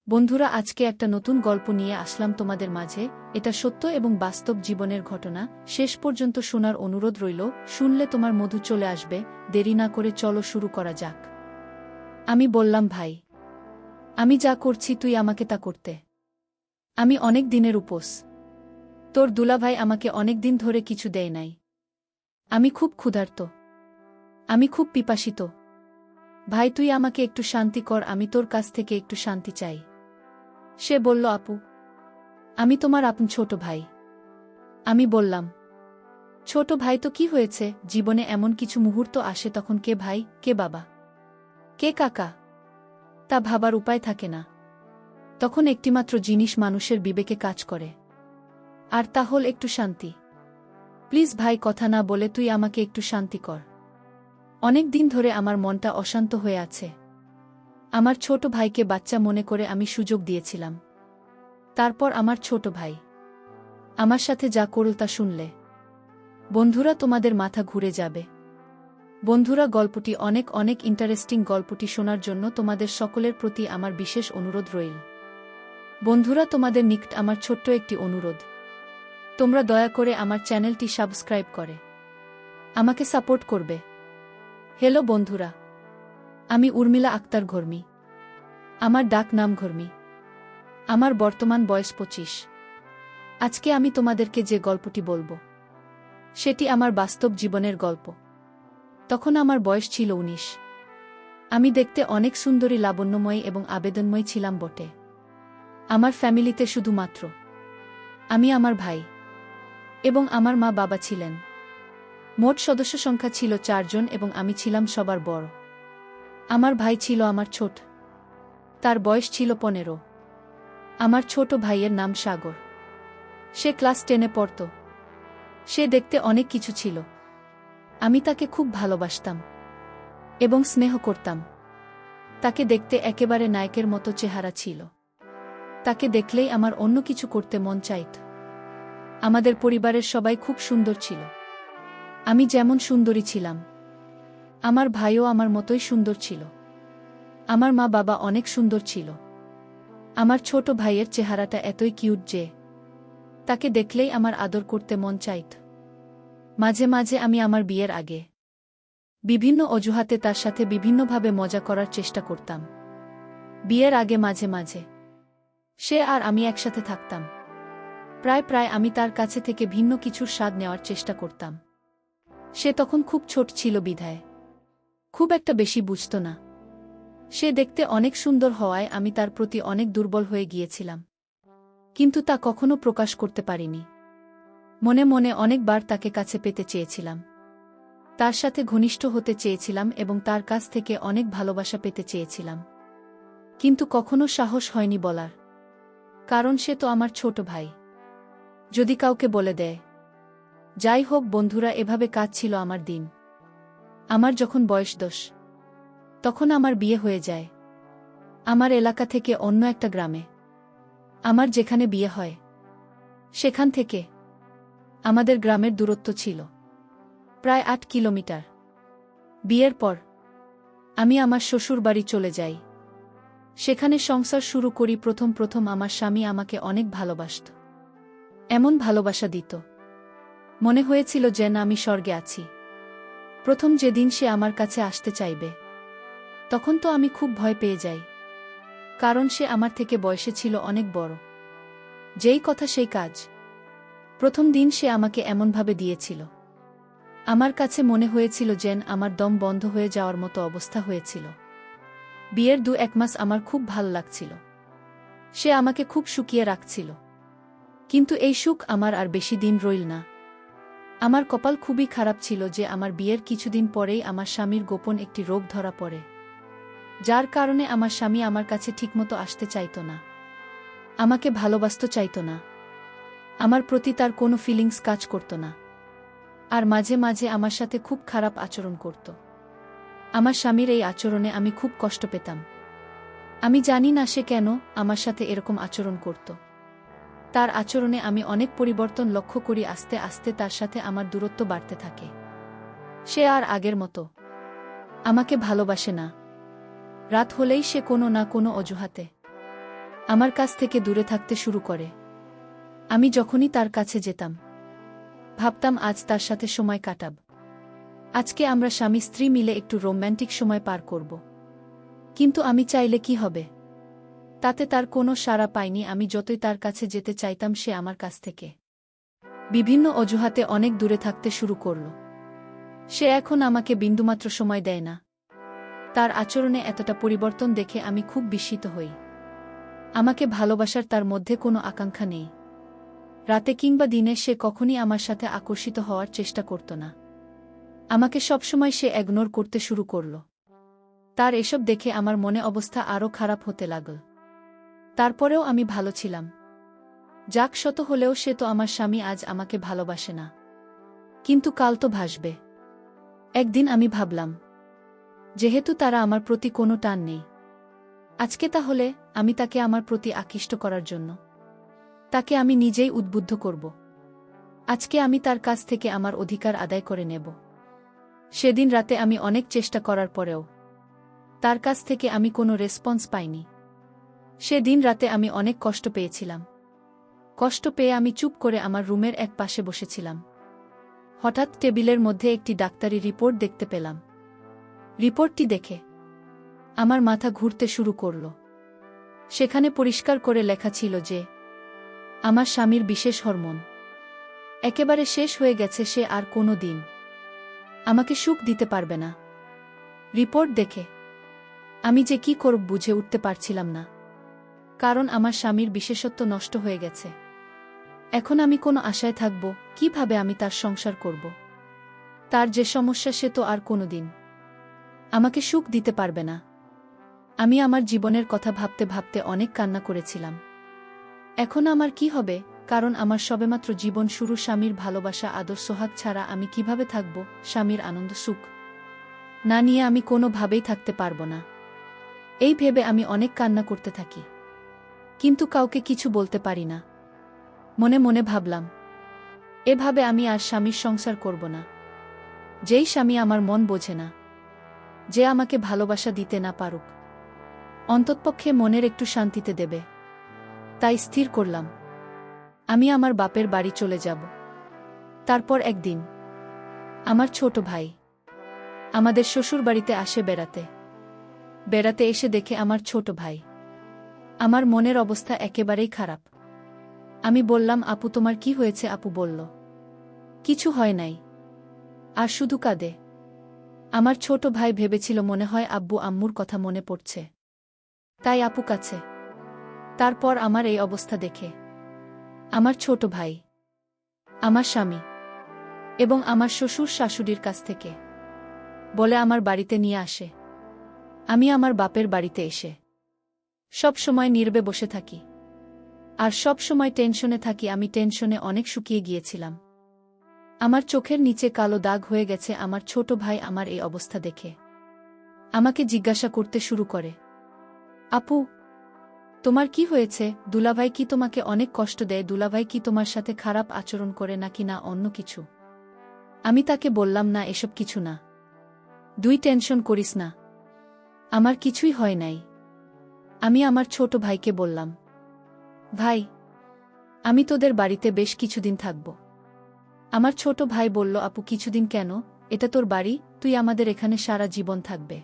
বন্ধুরা, আজকে একটা নতুন গল্প নিয়ে আসলাম তোমাদের মাঝে। এটা সত্য এবং বাস্তব জীবনের ঘটনা। শেষ পর্যন্ত শোনার অনুরোধ রইল। শুনলে তোমার মধু চলে আসবে। দেরি না করে চলো শুরু করা যাক। আমি বললাম, ভাই, আমি যা করছি তুই আমাকে তা করতে। আমি অনেক দিনের উপোস। তোর দুলাভাই আমাকে অনেক দিন ধরে কিছু দেয় নাই। আমি খুব ক্ষুধার্ত, আমি খুব পিপাসিত। ভাই, তুই আমাকে একটু শান্তি কর, আমি তোর কাছ থেকে একটু শান্তি চাই। সে বলল, আপু, আমি তোমার আপন ছোট ভাই। আমি বললাম, ছোট ভাই তো কি হয়েছে? জীবনে এমন কিছু মুহূর্ত আসে তখন কে ভাই, কে বাবা, কে কাকা, তা ভাবার উপায় থাকে না। তখন একটিমাত্র জিনিস মানুষের বিবেকে কাজ করে, আর তা হল একটু শান্তি। প্লিজ ভাই, কথা না বলে তুই আমাকে একটু শান্তি কর। অনেক দিন ধরে আমার মনটা অশান্ত হয়ে আছে। আমার ছোট ভাইকে বাচ্চা মনে করে আমি সুযোগ দিয়েছিলাম। তারপর আমার ছোট ভাই আমার সাথে যা করল তা শুনলে বন্ধুরা তোমাদের মাথা ঘুরে যাবে। বন্ধুরা, গল্পটি অনেক অনেক ইন্টারেস্টিং। গল্পটি শোনার জন্য তোমাদের সকলের প্রতি আমার বিশেষ অনুরোধ রইল। বন্ধুরা, তোমাদের নিকট আমার ছোট্ট একটি অনুরোধ, তোমরা দয়া করে আমার চ্যানেলটি সাবস্ক্রাইব করে আমাকে সাপোর্ট করবে। হ্যালো বন্ধুরা, আমি উর্মিলা আক্তার ঘর্মি। আমার ডাক নাম ঘর্মি। আমার বর্তমান বয়স 25। আজকে আমি তোমাদেরকে যে গল্পটি বলবো সেটি আমার বাস্তব জীবনের গল্প। তখন আমার বয়স ছিল 19। আমি দেখতে অনেক সুন্দরী, লাবণ্যময়ী এবং আবেদনময়ী ছিলাম বটে। আমার ফ্যামিলিতে শুধুমাত্র আমি, আমার ভাই এবং আমার মা বাবা ছিলেন। মোট সদস্য সংখ্যা ছিল 4 জন এবং আমি ছিলাম সবার বড়। আমার ভাই ছিল আমার ছোট, তার বয়স ছিল 15। আমার ছোট ভাইয়ের নাম সাগর। সে ক্লাস 10-এ পড়ত। সে দেখতে অনেক কিছু ছিল। আমি তাকে খুব ভালোবাসতাম এবং স্নেহ করতাম। তাকে দেখতে একেবারে নায়কের মতো চেহারা ছিল। তাকে দেখলেই আমার অন্য কিছু করতে মন চাইত। আমাদের পরিবারের সবাই খুব সুন্দর ছিল। আমি যেমন সুন্দরী ছিলাম, আমার ভাইও আমার মতোই সুন্দর ছিল। আমার মা বাবা অনেক সুন্দর ছিল। আমার ছোট ভাইয়ের চেহারাটা এতই কিউট যে তাকে দেখলেই আমার আদর করতে মন চাইত। মাঝে মাঝে আমি আমার বিয়ের আগে বিভিন্ন অজুহাতে তার সাথে বিভিন্নভাবে মজা করার চেষ্টা করতাম। বিয়ের আগে মাঝে মাঝে সে আর আমি একসাথে থাকতাম। প্রায় প্রায় আমি তার কাছে থেকে ভিন্ন কিছুর স্বাদ নেওয়ার চেষ্টা করতাম। সে তখন খুব ছোট ছিল বিধায় খুব একটা বেশি বুঝত না। সে দেখতে অনেক সুন্দর হওয়ায় আমি তার প্রতি অনেক দুর্বল হয়ে গিয়েছিলাম, কিন্তু তা কখনো প্রকাশ করতে পারিনি। মনে মনে অনেকবার তাকে কাছে পেতে চেয়েছিলাম, তার সাথে ঘনিষ্ঠ হতে চেয়েছিলাম এবং তার কাছ থেকে অনেক ভালোবাসা পেতে চেয়েছিলাম, কিন্তু কখনো সাহস হয়নি বলার। কারণ সে তো আমার ছোট ভাই, যদি কাউকে বলে দেয়। যাই হোক বন্ধুরা, এভাবে কাটছিল আমার দিন। আমার যখন বয়স 10, তখন আমার বিয়ে হয়ে যায় আমার এলাকা থেকে অন্য একটা গ্রামে। আমার যেখানে বিয়ে হয় সেখান থেকে আমাদের গ্রামের দূরত্ব ছিল প্রায় 8 কিলোমিটার। বিয়ের পর আমি আমার শ্বশুর বাড়ি চলে যাই। সেখানে সংসার শুরু করি। প্রথম প্রথম আমার স্বামী আমাকে অনেক ভালোবাসত। এমন ভালোবাসা দিত, মনে হয়েছিল যেন আমি স্বর্গে আছি। প্রথম যেদিন সে আমার কাছে আসতে চাইবে, তখন তো আমি খুব ভয় পেয়ে যাই, কারণ সে আমার থেকে বয়সে ছিল অনেক বড়। যেই কথা সেই কাজ। প্রথম দিন সে আমাকে এমনভাবে দিয়েছিল, আমার কাছে মনে হয়েছিল যেন আমার দম বন্ধ হয়ে যাওয়ার মতো অবস্থা হয়েছিল। বিয়ের 2-1 মাস আমার খুব ভালো লাগছিল। সে আমাকে খুব শুকিয়ে রাখছিল। কিন্তু এই সুখ আমার আর বেশি দিন রইল না। আমার কপাল খুবই খারাপ ছিল যে আমার বিয়ের কিছুদিন পরেই আমার স্বামীর গোপন একটি রোগ ধরা পড়ে, যার কারণে আমার স্বামী আমার কাছে ঠিকমতো আসতে চাইত না, আমাকে ভালোবাসতে চাইত না। আমার প্রতি তার কোনো ফিলিংস কাজ করত না, আর মাঝে মাঝে আমার সাথে খুব খারাপ আচরণ করত। আমার স্বামীর এই আচরণে আমি খুব কষ্ট পেতাম। আমি জানি না সে কেন আমার সাথে এরকম আচরণ করত। তার আচরণে আমি অনেক পরিবর্তন লক্ষ্য করি। আস্তে আস্তে তার সাথে আমার দূরত্ব বাড়তে থাকে। সে আর আগের মতো আমাকে ভালোবাসে না। রাত হলেই সে কোনো না কোনো অজুহাতে আমার কাছ থেকে দূরে থাকতে শুরু করে। আমি যখনই তার কাছে যেতাম, ভাবতাম আজ তার সাথে সময় কাটাব। আজকে আমরা স্বামী স্ত্রী মিলে একটু রোম্যান্টিক সময় পার করব। কিন্তু আমি চাইলে কি হবে? তাতে তার কোনো সাড়া পাইনি। আমি যতই তার কাছে যেতে চাইতাম, সে আমার কাছ থেকে বিভিন্ন অজুহাতে অনেক দূরে থাকতে শুরু করল। সে এখন আমাকে বিন্দুমাত্র সময় দেয় না। তার আচরণে এতটা পরিবর্তন দেখে আমি খুব বিস্মিত হই। আমাকে ভালোবাসার তার মধ্যে কোনো আকাঙ্ক্ষা নেই। রাতে কিংবা দিনে সে কখনই আমার সাথে আকর্ষিত হওয়ার চেষ্টা করত না। আমাকে সবসময় সে ইগনোর করতে শুরু করল। তার এসব দেখে আমার মনে অবস্থা আরও খারাপ হতে লাগল। তারপরেও আমি ভালো ছিলাম। যাক, শত হলেও সে তো আমার স্বামী, আজ আমাকে ভালোবাসে না, কিন্তু কাল তো ভাসবে। একদিন আমি ভাবলাম, যেহেতু তারা আমার প্রতি কোনো টান নেই, আজকে তাহলে আমি তাকে আমার প্রতি আকৃষ্ট করার জন্য তাকে আমি নিজেই উদ্বুদ্ধ করব। আজকে আমি তার কাছ থেকে আমার অধিকার আদায় করে নেব। সেদিন রাতে আমি অনেক চেষ্টা করার পরেও তার কাছ থেকে আমি কোনো রেসপন্স পাইনি। সেদিন রাতে আমি অনেক কষ্ট পেয়েছিলাম। কষ্ট পেয়ে আমি চুপ করে আমার রুমের এক পাশে বসেছিলাম। হঠাৎ টেবিলের মধ্যে একটি ডাক্তারি রিপোর্ট দেখতে পেলাম। রিপোর্টটি দেখে আমার মাথা ঘুরতে শুরু করল। সেখানে পরিষ্কার করে লেখা ছিল যে আমার স্বামীর বিশেষ হরমোন একেবারে শেষ হয়ে গেছে। সে আর কোনো দিন আমাকে সুখ দিতে পারবে না। রিপোর্ট দেখে আমি যে কি করব বুঝে উঠতে পারছিলাম না, কারণ আমার স্বামীর বিশেষত্ব নষ্ট হয়ে গেছে। এখন আমি কোনো আশায় থাকব? কিভাবে আমি তার সংসার করব? তার যে সমস্যা, সে তো আর কোনো দিন আমাকে সুখ দিতে পারবে না। আমি আমার জীবনের কথা ভাবতে ভাবতে অনেক কান্না করেছিলাম। এখন আমার কি হবে? কারণ আমার সবেমাত্র জীবন শুরু। স্বামীর ভালোবাসা, আদর, সোহাগ ছাড়া আমি কিভাবে থাকব? স্বামীর আনন্দ সুখ না নিয়ে আমি কোনোভাবেই থাকতে পারব না। এই ভেবে আমি অনেক কান্না করতে থাকি, কিন্তু কাউকে কিছু বলতে পারি না। মনে মনে ভাবলাম, এভাবে আমি আর স্বামীর সংসার করব না। যেই স্বামী আমার মন বোঝে না, যে আমাকে ভালোবাসা দিতে না পারুক, অন্ততপক্ষে মনের একটু শান্তিতে দেবে। তাই স্থির করলাম, আমি আমার বাপের বাড়ি চলে যাব। তারপর একদিন আমার ছোট ভাই আমাদের শ্বশুর বাড়িতে আসে বেড়াতে। বেড়াতে এসে দেখে আমার ছোট ভাই। আমার মনের অবস্থা একেবারেই খারাপ। আমি বললাম, আপু তোমার কি হয়েছে? আপু বলল, কিছু হয় নাই, আর শুধু কাঁদে। আমার ছোট ভাই ভেবেছিল মনে হয় আব্বু আম্মুর কথা মনে পড়ছে, তাই আপু কাছে। তারপর আমার এই অবস্থা দেখে আমার ছোট ভাই, আমার স্বামী এবং আমার শ্বশুর শাশুড়ির কাছ থেকে বলে আমার বাড়িতে নিয়ে আসে। আমি আমার বাপের বাড়িতে এসে সব সময় নীরবে বসে থাকি, আর সব সময় টেনশনে থাকি। আমি টেনশনে অনেক শুকিয়ে গিয়েছিলাম। আমার চোখের নিচে কালো দাগ হয়ে গেছে। আমার ছোট ভাই আমার এই অবস্থা দেখে আমাকে জিজ্ঞাসা করতে শুরু করে, আপু তোমার কি হয়েছে? দুলাভাই কি তোমাকে অনেক কষ্ট দেয়? দুলাভাই কি তোমার সাথে খারাপ আচরণ করে নাকি না অন্য কিছু? আমি তাকে বললাম, না, এসব কিছু না, টেনশন করিস না, আমার কিছুই হয় নাই। আমি আমার ছোট ভাইকে বললাম, ভাই আমি তোদের বাড়িতে বেশ কিছুদিন থাকব। আমার ছোট ভাই বলল, আপু কিছুদিন কেন? এটা তোর বাড়ি, তুই আমাদের এখানে সারা জীবন থাকবে।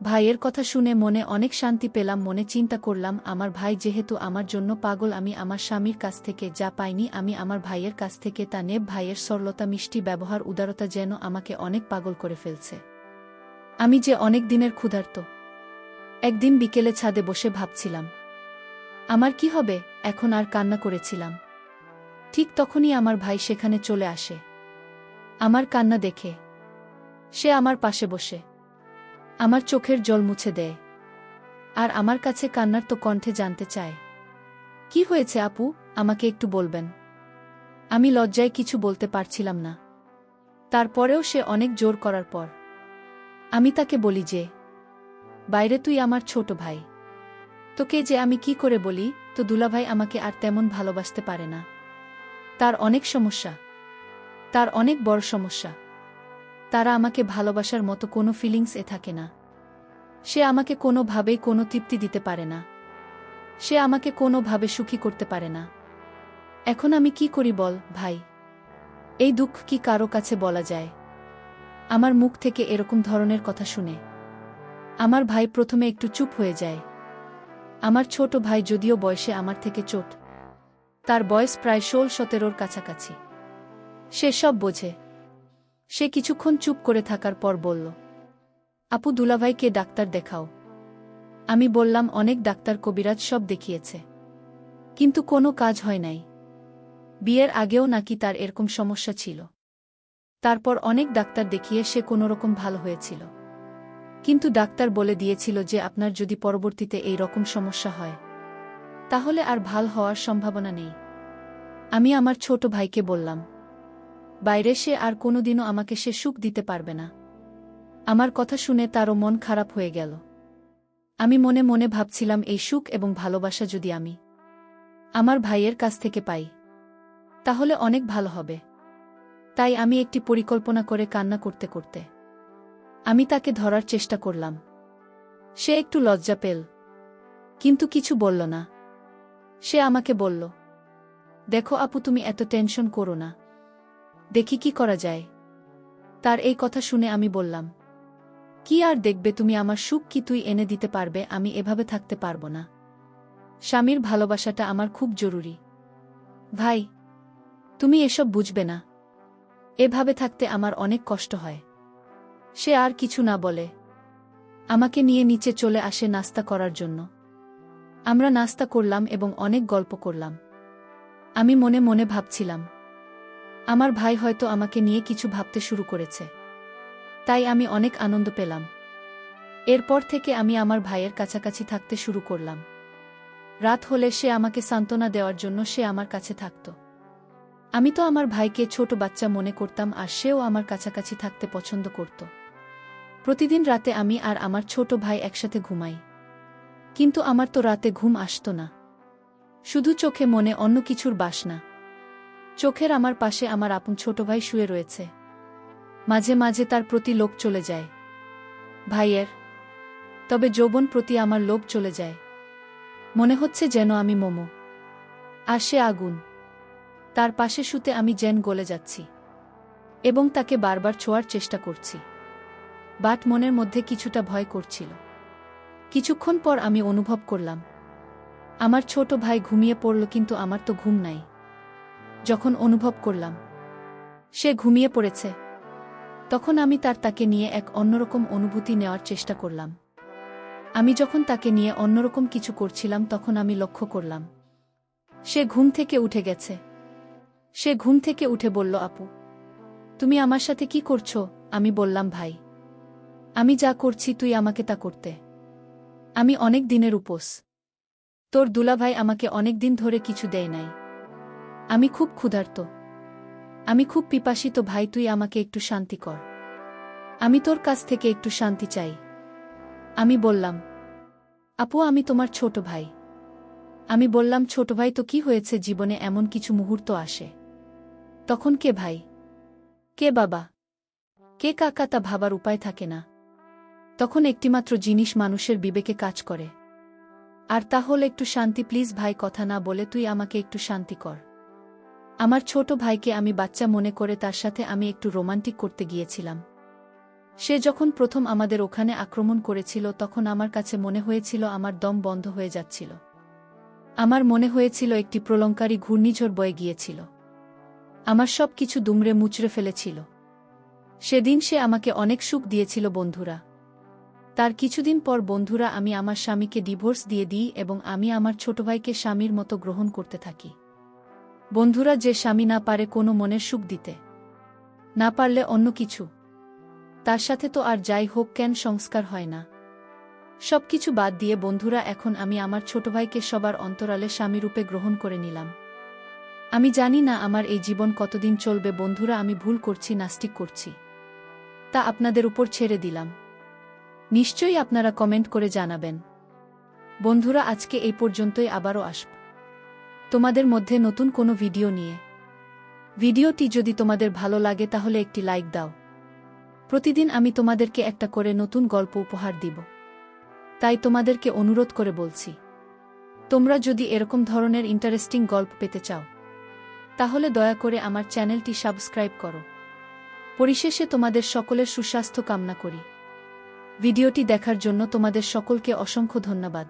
ভাইয়ের কথা শুনে মনে অনেক শান্তি পেলাম। মনে চিন্তা করলাম, আমার ভাই যেহেতু আমার জন্য পাগল, আমি আমার স্বামীর কাছ থেকে যা পাইনি আমি আমার ভাইয়ের কাছ থেকে তা নেব। ভাইয়ের সরলতা, মিষ্টি ব্যবহার, উদারতা যেন আমাকে অনেক পাগল করে ফেলছে। আমি যে অনেক দিনের ক্ষুধার্ত। একদিন বিকেলে ছাদে বসে ভাবছিলাম আমার কি হবে এখন, আর কান্না করেছিলাম। ঠিক তখনই আমার ভাই সেখানে চলে আসে। আমার কান্না দেখে সে আমার পাশে বসে আমার চোখের জল মুছে দেয়, আর আমার কাছে কান্নার তো কণ্ঠে জানতে চায়, কি হয়েছে আপু, আমাকে একটু বলবেন? আমি লজ্জায় কিছু বলতে পারছিলাম না। তারপরেও সে অনেক জোর করার পর আমি তাকে বলি যে, বাইরে তুই আমার ছোট ভাই, তোকে যে আমি কি করে বলি? তো দুলাভাই আমাকে আর তেমন ভালোবাসতে পারে না। তার অনেক সমস্যা, তার অনেক বড় সমস্যা। তারা আমাকে ভালোবাসার মতো কোনো ফিলিংস থাকে না। সে আমাকে কোনোভাবেই কোনো তৃপ্তি দিতে পারে না। সে আমাকে কোনোভাবে সুখী করতে পারে না। এখন আমি কি করি বল, ভাই? এই দুঃখ কি কারো কাছে বলা যায়? আমার মুখ থেকে এরকম ধরনের কথা শুনে আমার ভাই প্রথমে একটু চুপ হয়ে যায়। আমার ছোট ভাই যদিও বয়সে আমার থেকে ছোট, তার বয়স প্রায় 16-17 কাছাকাছি। সে সব বোঝে। সে কিছুক্ষণ চুপ করে থাকার পর বলল, আপু, দুলাভাইকে ডাক্তার দেখাও। আমি বললাম, অনেক ডাক্তার কবিরাজ সব দেখিয়েছে, কিন্তু কোনো কাজ হয় নাই। বিয়ের আগেও নাকি তার এরকম সমস্যা ছিল। তারপর অনেক ডাক্তার দেখিয়ে সে কোনোরকম ভালো হয়েছিল, কিন্তু ডাক্তার বলে দিয়েছিল যে আপনার যদি পরবর্তীতে এই রকম সমস্যা হয় তাহলে আর ভাল হওয়ার সম্ভাবনা নেই। আমি আমার ছোট ভাইকে বললাম, বাইরে সে আর কোনোদিনও আমাকে সে সুখ দিতে পারবে না। আমার কথা শুনে তারও মন খারাপ হয়ে গেল। আমি মনে মনে ভাবছিলাম, এই সুখ এবং ভালোবাসা যদি আমি আমার ভাইয়ের কাছ থেকে পাই তাহলে অনেক ভালো হবে। তাই আমি একটি পরিকল্পনা করে কান্না করতে করতে আমি তাকে ধরার চেষ্টা করলাম। সে একটু লজ্জা পেল, কিন্তু কিছু বলল না। সে আমাকে বলল, দেখো আপু, তুমি এত টেনশন করো না, দেখি কি করা যায়। তার এই কথা শুনে আমি বললাম, কি আর দেখবে তুমি, আমার সুখ কি তুই এনে দিতে পারবে? আমি এভাবে থাকতে পারবো না। স্বামীর ভালোবাসাটা আমার খুব জরুরি। ভাই, তুমি এসব বুঝবে না। এভাবে থাকতে আমার অনেক কষ্ট হয়। সে আর কিছু না বলে আমাকে নিয়ে নিচে চলে আসে নাস্তা করার জন্য। আমরা নাস্তা করলাম এবং অনেক গল্প করলাম। আমি মনে মনে ভাবছিলাম, আমার ভাই হয়তো আমাকে নিয়ে কিছু ভাবতে শুরু করেছে। তাই আমি অনেক আনন্দ পেলাম। এরপর থেকে আমি আমার ভাইয়ের কাছাকাছি থাকতে শুরু করলাম। রাত হলে সে আমাকে সান্ত্বনা দেওয়ার জন্য সে আমার কাছে থাকত। আমি তো আমার ভাইকে ছোট বাচ্চা মনে করতাম, আর সেও আমার কাছাকাছি থাকতে পছন্দ করত। প্রতিদিন রাতে আমি আর আমার ছোট ভাই একসাথে ঘুমাই, কিন্তু আমার তো রাতে ঘুম আসত না। শুধু চোখে মনে অন্য কিছুর বাসনা। চোখের আমার পাশে আমার আপন ছোট ভাই শুয়ে রয়েছে। মাঝে মাঝে তার প্রতি লোভ চলে যায় ভাইয়ের, তবে যৌবন প্রতি আমার লোভ চলে যায়। মনে হচ্ছে যেন আমি মোমো, আর সে আগুন। তার পাশে শুতে আমি যেন গলে যাচ্ছি এবং তাকে বারবার ছোঁয়ার চেষ্টা করছি। বাট মনের মধ্যে কিছুটা ভয় করছিল। কিছুক্ষণ পর আমি অনুভব করলাম আমার ছোট ভাই ঘুমিয়ে পড়ল, কিন্তু আমার তো ঘুম নাই। যখন অনুভব করলাম সে ঘুমিয়ে পড়েছে, তখন আমি তাকে নিয়ে এক অন্যরকম অনুভূতি নেওয়ার চেষ্টা করলাম। আমি যখন তাকে নিয়ে অন্যরকম কিছু করছিলাম তখন আমি লক্ষ্য করলাম সে ঘুম থেকে উঠে গেছে। সে ঘুম থেকে উঠে বলল, আপু, তুমি আমার সাথে কি করছো? আমি বললাম, ভাই, আমি যা করছি তুই আমাকে তা করতে। আমি অনেক দিনের উপোস। তোর দুলাভাই আমাকে অনেক দিন ধরে কিছু দেয় নাই। আমি খুব ক্ষুধার্ত, আমি খুব পিপাসিত। ভাই, তুই আমাকে একটু শান্তি কর। আমি তোর কাছ থেকে একটু শান্তি চাই। আমি বললাম, আপু, আমি তোমার ছোট ভাই। আমি বললাম, ছোট ভাই তো কি হয়েছে? জীবনে এমন কিছু মুহূর্ত আসে, তখন কে ভাই, কে বাবা, কে কাকা তা ভাবার উপায় থাকে না। তখন একটিমাত্র জিনিস মানুষের বিবেকে কাজ করে, আর তা হল একটু শান্তি। প্লিজ ভাই, কথা না বলে তুই আমাকে একটু শান্তি কর। আমার ছোট ভাইকে আমি বাচ্চা মনে করে তার সাথে আমি একটু রোমান্টিক করতে গিয়েছিলাম। সে যখন প্রথম আমাদের ওখানে আক্রমণ করেছিল তখন আমার কাছে মনে হয়েছিল আমার দম বন্ধ হয়ে যাচ্ছিল। আমার মনে হয়েছিল একটি প্রলঙ্কারী ঘূর্ণিঝড় বয়ে গিয়েছিল। আমার সব কিছু দুমড়ে মুচড়ে ফেলেছিল। সেদিন সে আমাকে অনেক সুখ দিয়েছিল বন্ধুরা। তার কিছুদিন পর বন্ধুরা আমি আমার স্বামীকে ডিভোর্স দিয়ে দিই এবং আমি আমার ছোট ভাইকে স্বামীর মতো গ্রহণ করতে থাকি। বন্ধুরা, যে স্বামী না পারে কোনো মনের সুখ দিতে, না পারলে অন্য কিছু, তার সাথে তো আর যাই হোক কেন সংস্কার হয় না। সবকিছু বাদ দিয়ে বন্ধুরা, এখন আমি আমার ছোট ভাইকে সবার অন্তরালে স্বামীরূপে গ্রহণ করে নিলাম। আমি জানি না আমার এই জীবন কতদিন চলবে বন্ধুরা। আমি ভুল করছি, নাস্তিক করছি, তা আপনাদের উপর ছেড়ে দিলাম। নিশ্চয়ই আপনারা কমেন্ট করে জানাবেন। বন্ধুরা, আজকে এই পর্যন্তই। আবারও আসব তোমাদের মধ্যে নতুন কোনো ভিডিও নিয়ে। ভিডিওটি যদি তোমাদের ভালো লাগে তাহলে একটি লাইক দাও। প্রতিদিন আমি তোমাদেরকে একটা করে নতুন গল্প উপহার দিব, তাই তোমাদেরকে অনুরোধ করে বলছি, তোমরা যদি এরকম ধরনের ইন্টারেস্টিং গল্প পেতে চাও তাহলে দয়া করে আমার চ্যানেলটি সাবস্ক্রাইব করো। পরিশেষে তোমাদের সকলের সুস্বাস্থ্য কামনা করি। ভিডিওটি দেখার জন্য তোমাদের সকলকে অসংখ্য ধন্যবাদ।